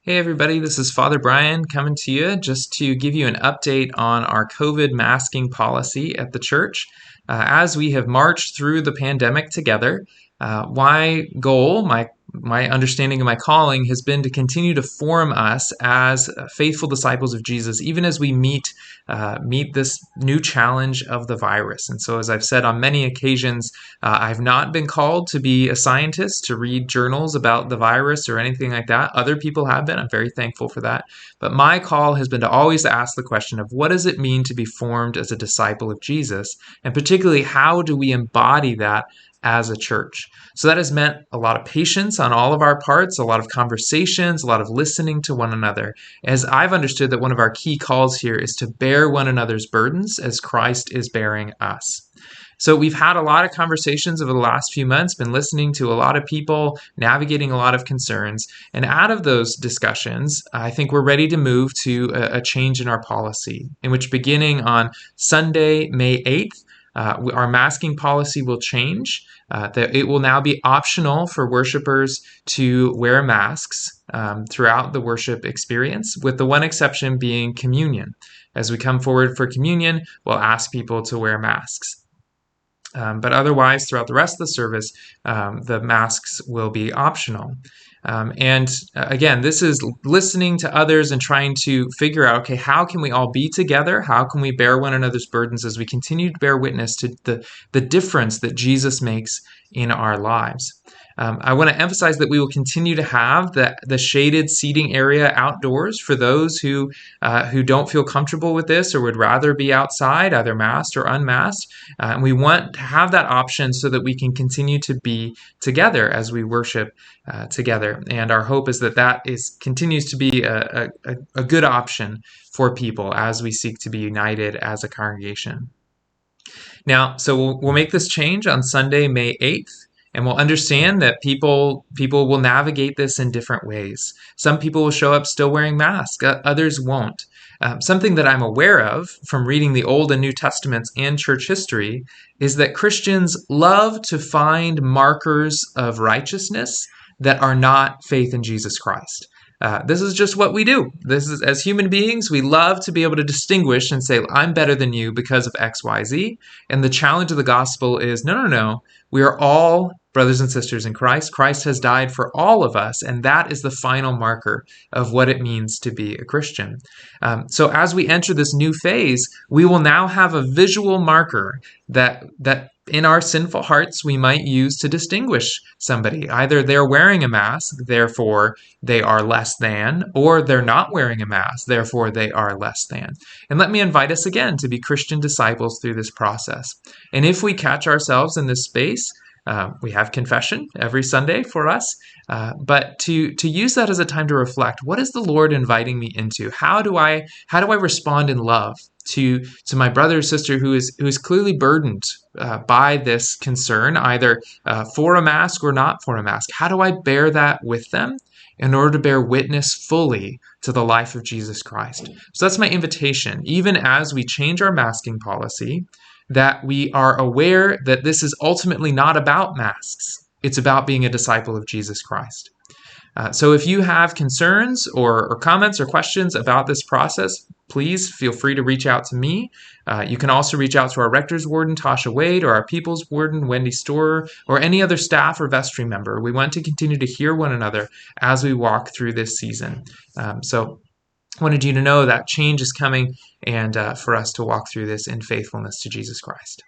Hey everybody, this is Father Brian coming to you just to give you an update on our COVID masking policy at the church. As we have marched through the pandemic together, my goal, my understanding of my calling has been to continue to form us as faithful disciples of Jesus, even as we meet this new challenge of the virus. And so, as I've said on many occasions, I've not been called to be a scientist, to read journals about the virus or anything like that. Other people have been. I'm very thankful for that. But my call has been to always ask the question of what does it mean to be formed as a disciple of Jesus? And particularly, how do we embody that as a church? So that has meant a lot of patience on all of our parts, a lot of conversations, a lot of listening to one another. As I've understood that one of our key calls here is to bear one another's burdens as Christ is bearing us. So we've had a lot of conversations over the last few months, been listening to a lot of people, navigating a lot of concerns. And out of those discussions, I think we're ready to move to a change in our policy, in which beginning on Sunday, May 8th, our masking policy will change. That it will now be optional for worshipers to wear masks throughout the worship experience, with the one exception being communion. As we come forward for communion, we'll ask people to wear masks. But otherwise, throughout the rest of the service, the masks will be optional. And again, this is listening to others and trying to figure out, okay, how can we all be together? How can we bear one another's burdens as we continue to bear witness to the difference that Jesus makes in our lives? I want to emphasize that we will continue to have the shaded seating area outdoors for those who don't feel comfortable with this or would rather be outside, either masked or unmasked. And we want to have that option so that we can continue to be together as we worship together. And our hope is that continues to be a good option for people as we seek to be united as a congregation. Now, so we'll make this change on Sunday, May 8th. And we'll understand that people will navigate this in different ways. Some people will show up still wearing masks, others won't. Something that I'm aware of from reading the Old and New Testaments and church history is that Christians love to find markers of righteousness that are not faith in Jesus Christ. This is just what we do. This is, as human beings, we love to be able to distinguish and say, I'm better than you because of X, Y, Z. And the challenge of the gospel is, no. We are all brothers and sisters in Christ. Christ has died for all of us, and that is the final marker of what it means to be a Christian. So as we enter this new phase, we will now have a visual marker that in our sinful hearts we might use to distinguish somebody. Either they're wearing a mask, therefore they are less than, or they're not wearing a mask, therefore they are less than. And let me invite us again to be Christian disciples through this process. And if we catch ourselves in this space, we have confession every Sunday for us, but to use that as a time to reflect, what is the Lord inviting me into? How do I respond in love to my brother or sister who is clearly burdened by this concern, either for a mask or not for a mask? How do I bear that with them in order to bear witness fully to the life of Jesus Christ? So that's my invitation, even as we change our masking policy, that we are aware that this is ultimately not about masks. It's about being a disciple of Jesus Christ. So if you have concerns or comments or questions about this process, please feel free to reach out to me. You can also reach out to our rector's warden, Tasha Wade, or our people's warden, Wendy Storer, or any other staff or vestry member. We want to continue to hear one another as we walk through this season. So wanted you to know that change is coming and for us to walk through this in faithfulness to Jesus Christ.